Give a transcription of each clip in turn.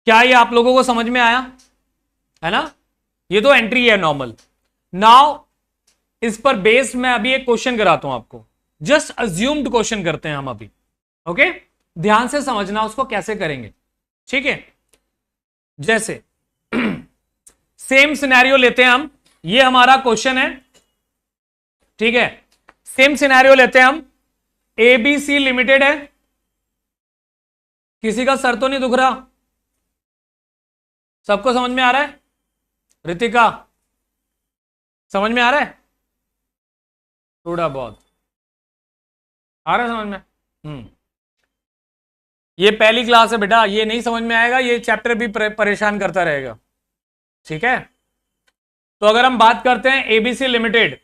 क्या ये आप लोगों को समझ में आया है ना? ये तो एंट्री है नॉर्मल। नाउ इस पर बेस्ड मैं अभी एक क्वेश्चन कराता हूं आपको, जस्ट अज्यूम्ड क्वेश्चन करते हैं हम अभी। ओके, ध्यान से समझना उसको कैसे करेंगे, ठीक है? जैसे सेम सिनेरियो लेते हैं हम, ये हमारा क्वेश्चन है, ठीक है? सेम सिनेरियो लेते हैं हम, एबीसी लिमिटेड है। किसी का सर तो नहीं दुख रहा? सबको समझ में आ रहा है? रितिका समझ में आ रहा है? थोड़ा बहुत आ रहा है समझ में? ये पहली क्लास है बेटा, ये नहीं समझ में आएगा, ये चैप्टर भी परेशान करता रहेगा, ठीक है? तो अगर हम बात करते हैं एबीसी लिमिटेड,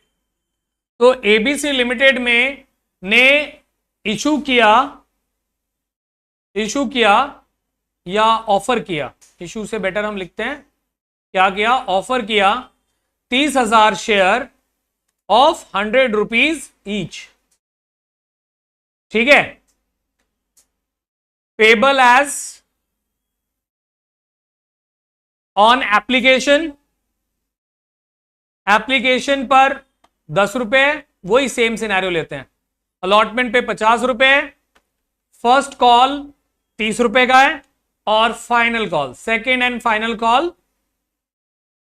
तो एबीसी लिमिटेड में ने इशू किया या ऑफर किया, इशू से बेटर हम लिखते हैं क्या किया, ऑफर किया 30,000 शेयर ऑफ 100 रुपीज ईच, ठीक है? पेबल एज ऑन एप्लीकेशन पर 10 रुपए, वही सेम सिनेरियो लेते हैं, अलॉटमेंट पे 50 रुपए, फर्स्ट कॉल 30 रुपए का है, और final call, second and final call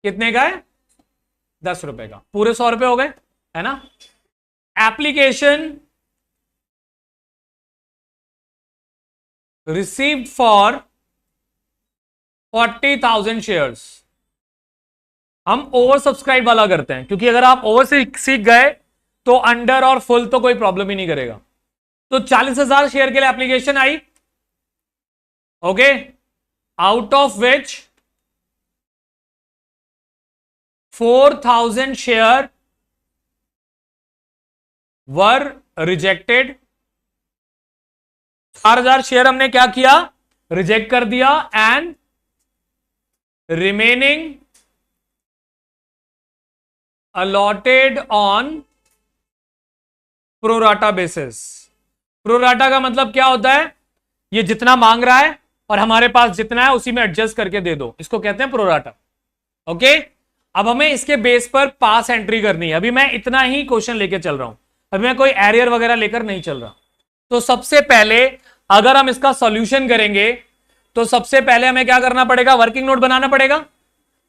कितने का है? 10 रुपए का, पूरे 100 रुपए हो गए, है ना? Application received for 40,000 shares. हम ओवर सब्सक्राइब वाला करते हैं, क्योंकि अगर आप ओवर से सीख गए तो अंडर और फुल तो कोई प्रॉब्लम ही नहीं करेगा। तो 40,000 शेयर के लिए application I, okay, out of which 4,000 share were rejected. 4,000 share हमने क्या किया? रिजेक्ट कर दिया, and remaining allotted on pro rata basis. Pro rata का मतलब क्या होता है? ये जितना मांग रहा है और हमारे पास जितना है उसी में एडजस्ट करके दे दो, इसको कहते हैं प्रोराटा। ओके, अब हमें इसके बेस पर पास एंट्री करनी है। अभी मैं इतना ही क्वेश्चन लेके चल रहा हूं, अभी मैं कोई एरियर वगैरह लेकर नहीं चल रहा। तो सबसे पहले अगर हम इसका सॉल्यूशन करेंगे तो सबसे पहले हमें क्या करना पड़ेगा? वर्किंग नोट बनाना पड़ेगा।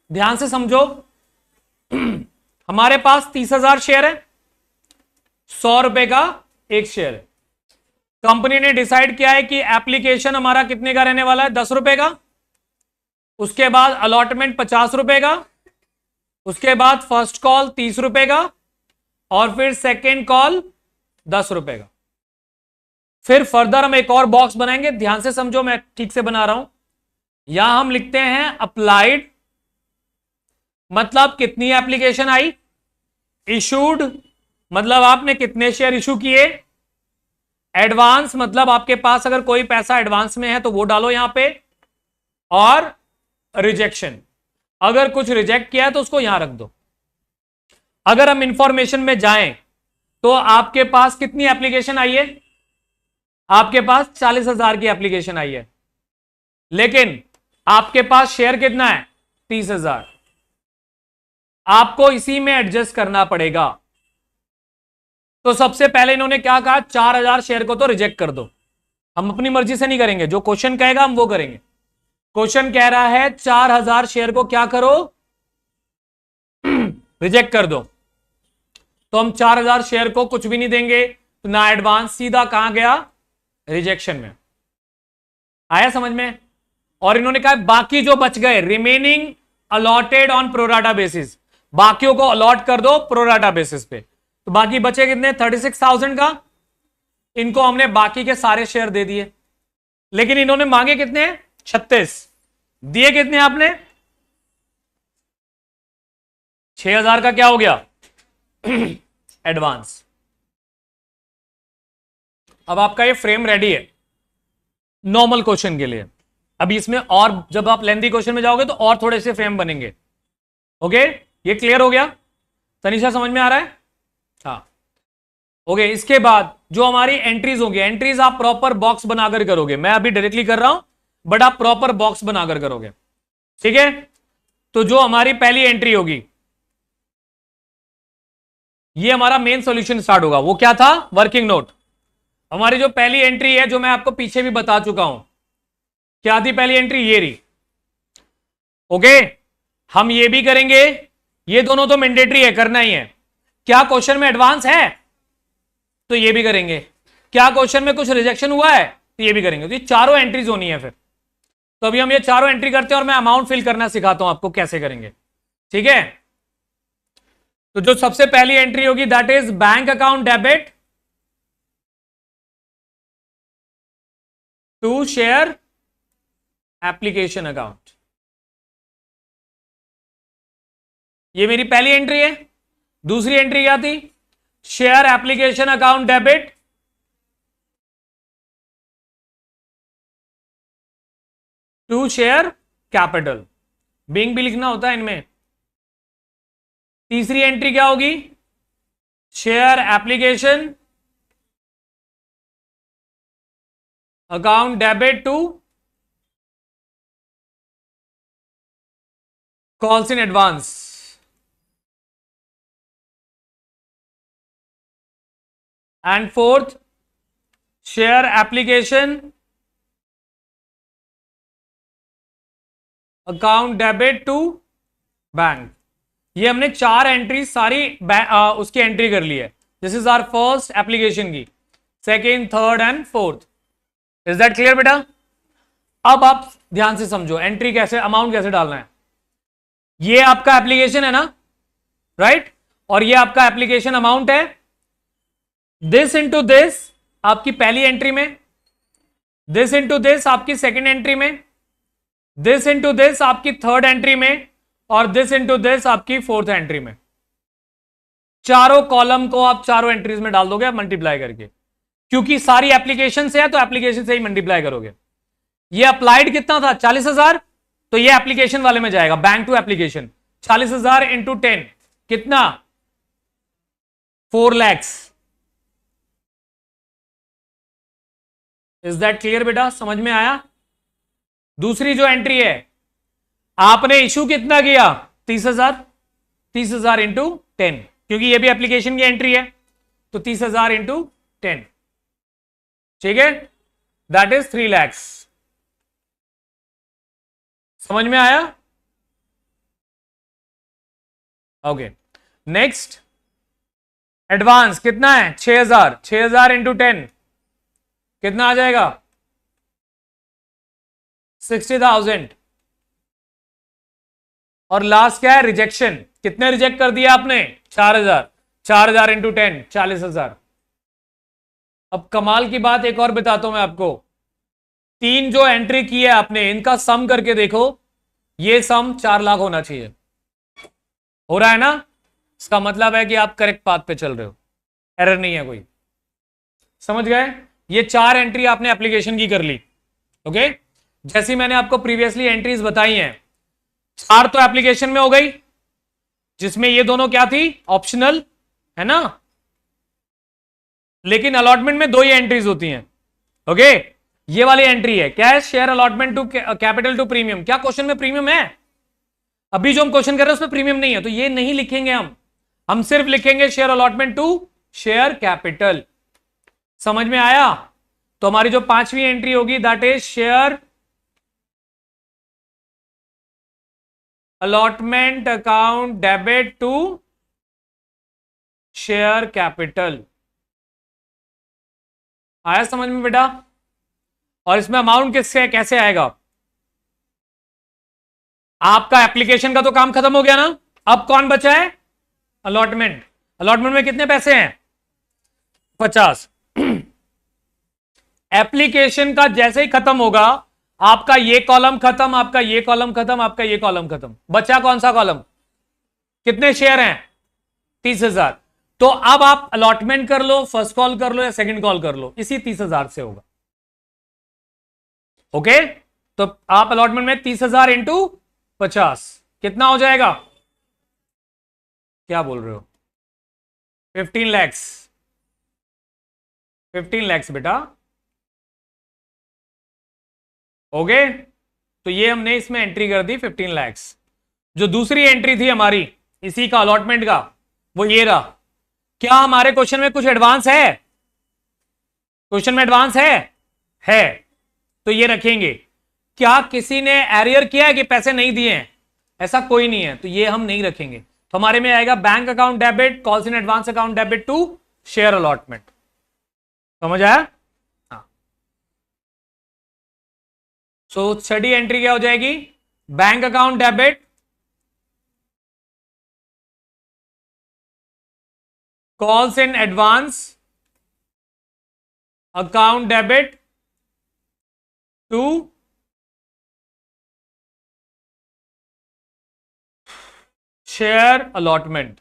ध्यान से समझो, हमारे पास 30,000 शेयर है, 100 रुपए का एक शेयर है। कंपनी ने डिसाइड किया है कि एप्लीकेशन हमारा कितने का रहने वाला है? 10 रुपए का, उसके बाद अलॉटमेंट 50 रुपए का, उसके बाद फर्स्ट कॉल 30 रुपए का, और फिर सेकेंड कॉल 10 रुपए का। फिर फर्दर हम एक और बॉक्स बनाएंगे, ध्यान से समझो, मैं ठीक से बना रहा हूं। यहां हम लिखते हैं अप्लाइड, मतलब कितनी एप्लीकेशन आई, इशूड मतलब आपने कितने शेयर इशू किए, एडवांस मतलब आपके पास अगर कोई पैसा एडवांस में है तो वो डालो यहां पे, और रिजेक्शन, अगर कुछ रिजेक्ट किया है तो उसको यहां रख दो। अगर हम इंफॉर्मेशन में जाएं तो आपके पास कितनी एप्लीकेशन आई है? आपके पास 40,000 की एप्लीकेशन आई है, लेकिन आपके पास शेयर कितना है? 30,000। आपको इसी में एडजस्ट करना पड़ेगा। तो सबसे पहले इन्होंने क्या कहा? 4,000 शेयर को तो रिजेक्ट कर दो। हम अपनी मर्जी से नहीं करेंगे, जो क्वेश्चन कहेगा हम वो करेंगे। क्वेश्चन कह रहा है 4,000 शेयर को क्या करो? रिजेक्ट कर दो। तो हम 4,000 शेयर को कुछ भी नहीं देंगे, तो ना एडवांस, सीधा कहां गया? रिजेक्शन में। आया समझ में? और इन्होंने कहा बाकी जो बच गए, remaining allotted on pro rata basis, बाकियों को अलॉट कर दो प्रोराटा बेसिस पे। तो बाकी बचे कितने? 36,000 का। इनको हमने बाकी के सारे शेयर दे दिए, लेकिन इन्होंने मांगे कितने? 36। दिए कितने आपने? 6,000 का क्या हो गया? एडवांस। अब आपका ये फ्रेम रेडी है नॉर्मल क्वेश्चन के लिए। अभी इसमें और जब आप लेंथी क्वेश्चन में जाओगे तो और थोड़े से फ्रेम बनेंगे। ओके, ये क्लियर हो गया? तनिषा समझ में आ रहा है? हाँ, ओके। इसके बाद जो हमारी एंट्रीज होंगी, एंट्रीज आप प्रॉपर बॉक्स बनाकर करोगे। मैं अभी डायरेक्टली कर रहा हूं, बट आप प्रॉपर बॉक्स बनाकर करोगे, ठीक है। तो जो हमारी पहली एंट्री होगी, ये हमारा मेन सॉल्यूशन स्टार्ट होगा। वो क्या था? Working note. हमारी जो पहली एंट्री है, जो मैं आपको पीछे भी बता चुका हूं, क्या थी पहली एंट्री? ये रही। ओके, हम ये भी करेंगे, ये दोनों तो मैंडेटरी है, करना ही है। क्या क्वेश्चन में एडवांस है तो ये भी करेंगे, क्या क्वेश्चन में कुछ रिजेक्शन हुआ है तो ये भी करेंगे। तो ये चारों एंट्रीज होनी है फिर। तो अभी हम ये चारों एंट्री करते हैं और मैं अमाउंट फिल करना सिखाता हूं आपको कैसे करेंगे, ठीक है। तो जो सबसे पहली एंट्री होगी that is bank account debit to share application account. ये मेरी पहली एंट्री है। दूसरी एंट्री क्या थी? Share application account debit to share capital. Being भी लिखना होता है इनमें। तीसरी एंट्री क्या होगी? Share application account debit to calls in advance. And fourth, share application account debit to bank. ये हमने चार एंट्री सारी उसकी एंट्री कर ली है। This is our first application की, second, third and fourth. Is that clear बेटा? अब आप ध्यान से समझो एंट्री कैसे, अमाउंट कैसे डालना है। ये आपका एप्लीकेशन है ना, राइट? और ये आपका एप्लीकेशन अमाउंट है। दिस इंटू दिस आपकी पहली एंट्री में, दिस इंटू दिस आपकी सेकेंड एंट्री में, दिस इंटू दिस आपकी थर्ड एंट्री में, और दिस इंटू दिस आपकी फोर्थ एंट्री में। चारों कॉलम को आप चारों एंट्रीज में डाल दोगे मल्टीप्लाई करके, क्योंकि सारी एप्लीकेशन से है तो एप्लीकेशन से ही मल्टीप्लाई करोगे। ये अप्लाइड कितना था? 40,000, तो ये एप्लीकेशन वाले में जाएगा, बैंक टू एप्लीकेशन। 40,000 इंटू 10 कितना? 4 lakhs। इज दैट क्लियर बेटा? समझ में आया? दूसरी जो एंट्री है, आपने इशू कितना किया? 30,000। 30,000 इंटू 10, क्योंकि ये भी एप्लीकेशन की एंट्री है, तो 30,000 इंटू 10, ठीक है, दैट इज 3 lakhs। समझ में आया? ओके, नेक्स्ट एडवांस कितना है? 6,000। 6,000 इंटू 10 कितना आ जाएगा? 60,000। और लास्ट क्या है? रिजेक्शन। कितने रिजेक्ट कर दिया आपने? 4,000। 4,000 इंटू 10 40,000। अब कमाल की बात एक और बताता हूं मैं आपको। तीन जो एंट्री की है आपने, इनका सम करके देखो, ये सम 4 लाख होना चाहिए। हो रहा है ना? इसका मतलब है कि आप करेक्ट पाथ पे चल रहे हो, एरर नहीं है कोई। समझ गए? ये 4 एंट्री आपने एप्लीकेशन की कर ली। ओके, जैसी मैंने आपको प्रीवियसली एंट्रीज बताई हैं, 4 तो एप्लीकेशन में हो गई, जिसमें ये दोनों क्या थी? ऑप्शनल, है ना? लेकिन अलॉटमेंट में 2 ही एंट्रीज होती हैं। ओके, ये वाली एंट्री है, क्या है? Share allotment to capital to premium. क्या क्वेश्चन में प्रीमियम है? अभी जो हम क्वेश्चन कर रहे हैं उसमें प्रीमियम नहीं है, तो ये नहीं लिखेंगे हम सिर्फ लिखेंगे share allotment to share capital. समझ में आया? तो हमारी जो 5वीं एंट्री होगी that is share allotment account debit to share capital. आया समझ में बेटा? और इसमें अमाउंट किससे कैसे आएगा? आपका एप्लीकेशन का तो काम खत्म हो गया ना, अब कौन बचा है? अलॉटमेंट। अलॉटमेंट में कितने पैसे हैं? 50। एप्लीकेशन का जैसे ही खत्म होगा, आपका ये कॉलम खत्म, आपका ये कॉलम खत्म, आपका ये कॉलम खत्म, बचा कौन सा कॉलम? कितने शेयर हैं? 30,000। तो अब आप अलॉटमेंट कर लो, फर्स्ट कॉल कर लो या सेकंड कॉल कर लो, इसी 30,000 से होगा। ओके, तो आप अलॉटमेंट में 30,000 इंटू 50 कितना हो जाएगा? क्या बोल रहे हो? 15 lakhs। 15 lakhs बेटा। ओके, तो ये हमने इसमें एंट्री कर दी 15 लाख। जो दूसरी एंट्री थी हमारी इसी का अलॉटमेंट का, वो ये रहा। क्या हमारे क्वेश्चन में कुछ एडवांस है? क्वेश्चन में एडवांस है तो ये रखेंगे। क्या किसी ने एरियर किया है कि पैसे नहीं दिए हैं? ऐसा कोई नहीं है, तो ये हम नहीं रखेंगे। तो हमारे में आएगा bank account debit, calls in advance account debit to share allotment. समझ आया? हाँ। सो छठी एंट्री क्या हो जाएगी? Bank account debit calls in advance account debit to share allotment.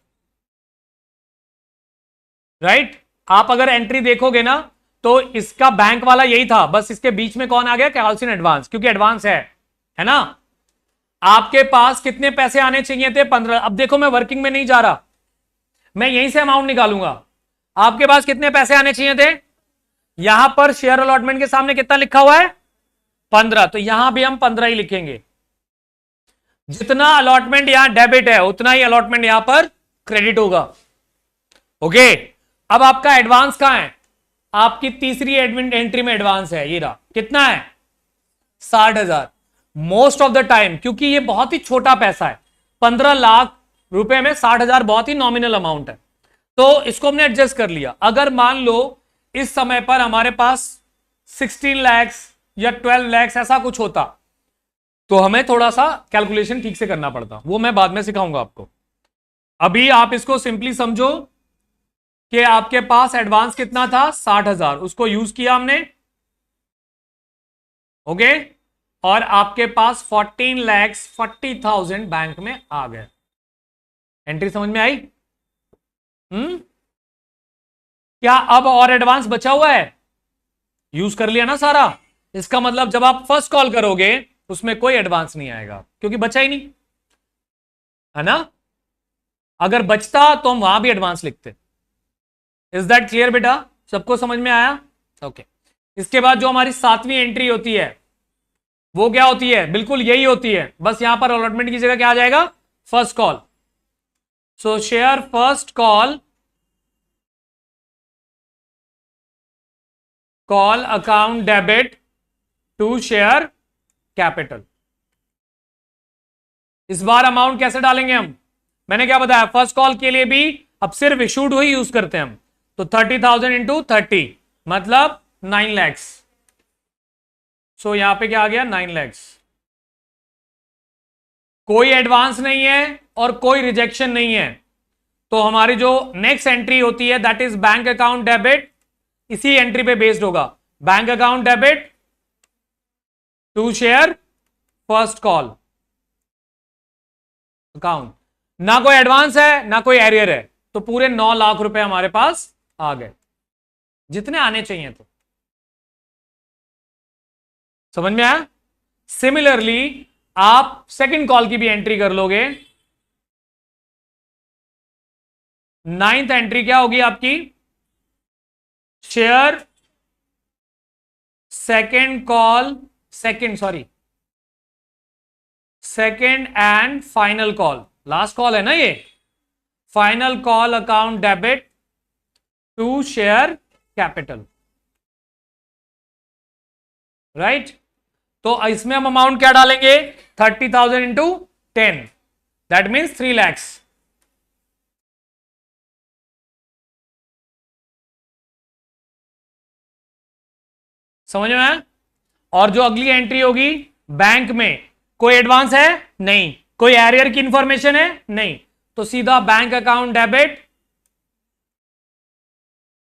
Right? आप अगर एंट्री देखोगे ना तो इसका बैंक वाला यही था, बस इसके बीच में कौन आ गया? कॉल्स इन एडवांस, क्योंकि एडवांस है ना। आपके पास कितने पैसे आने चाहिए थे? 15। अब देखो मैं वर्किंग में नहीं जा रहा, मैं यहीं से अमाउंट निकालूंगा। आपके पास कितने पैसे आने चाहिए थे? यहां पर शेयर अलॉटमेंट के सामने कितना लिखा हुआ है? 15, तो यहां भी हम 15 ही लिखेंगे। जितना अलॉटमेंट यहां डेबिट है उतना ही अलॉटमेंट यहां पर क्रेडिट होगा। ओके, अब आपका एडवांस कहां है? आपकी तीसरी एंट्री में एडवांस है, ये रहा। कितना है? 60,000। मोस्ट ऑफ द टाइम, क्योंकि ये बहुत ही छोटा पैसा है, 15 लाख रुपए में 60,000 बहुत ही नॉमिनल अमाउंट है, तो इसको हमने एडजस्ट कर लिया। अगर मान लो इस समय पर हमारे पास 16 लाख या 12 लाख ऐसा कुछ होता तो हमें थोड़ा सा कैलकुलेशन ठीक से करना पड़ता, वो मैं बाद में सिखाऊंगा आपको। अभी आप इसको सिंपली समझो कि आपके पास एडवांस कितना था? 60,000, उसको यूज किया हमने। ओके, और आपके पास 14,40,000 बैंक में आ गए। एंट्री समझ में आई? क्या अब और एडवांस बचा हुआ है? यूज कर लिया ना सारा। इसका मतलब जब आप फर्स्ट कॉल करोगे उसमें कोई एडवांस नहीं आएगा, क्योंकि बचा ही नहीं, है ना। अगर बचता तो हम वहां भी एडवांस लिखते। इज दैट क्लियर बेटा? सबको समझ में आया? ओके। इसके बाद जो हमारी 7वीं एंट्री होती है वो क्या होती है? बिल्कुल यही होती है, बस यहां पर अलॉटमेंट की जगह क्या आ जाएगा? First call. So share first call account debit to share capital. इस बार अमाउंट कैसे डालेंगे हम? मैंने क्या बताया? फर्स्ट कॉल के लिए भी अब सिर्फ इशूड ही यूज करते हैं हम, तो 30,000 इंटू 30 मतलब 9 लाख। सो यहां पे क्या आ गया? 9 लाख। कोई एडवांस नहीं है और कोई रिजेक्शन नहीं है, तो हमारी जो नेक्स्ट एंट्री होती है that is bank account debit, इसी एंट्री पे बेस्ड होगा। Bank account debit to share first call account. ना कोई एडवांस है ना कोई एरियर है, तो पूरे 9 लाख रुपए हमारे पास आ गए, जितने आने चाहिए। तो समझ में आया? सिमिलरली आप सेकंड कॉल की भी एंट्री कर लोगे। 9th एंट्री क्या होगी आपकी? Share second and final call, last call है ना ये, final call account debit to share capital. Right? तो इसमें हम अमाउंट क्या डालेंगे? 30,000 इंटू 10, दैट मीन्स 3 लाख। समझ में आया? और जो अगली एंट्री होगी, बैंक में कोई एडवांस है नहीं, कोई एरियर की इंफॉर्मेशन है नहीं, तो सीधा bank account debit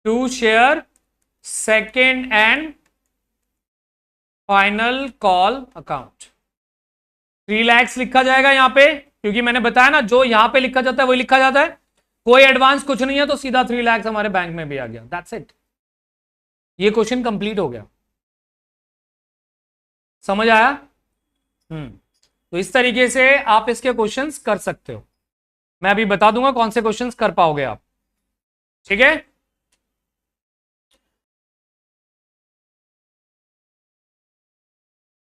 to share second and final call account. 3 lakh लिखा जाएगा यहां पे, क्योंकि मैंने बताया ना जो यहां पे लिखा जाता है वही लिखा जाता है। कोई एडवांस कुछ नहीं है तो सीधा 3 लाख हमारे बैंक में भी आ गया। दैट्स इट, ये क्वेश्चन कंप्लीट हो गया। समझ आया? तो इस तरीके से आप इसके क्वेश्चंस कर सकते हो। मैं अभी बता दूंगा कौन से क्वेश्चंस कर पाओगे आप। ठीक है?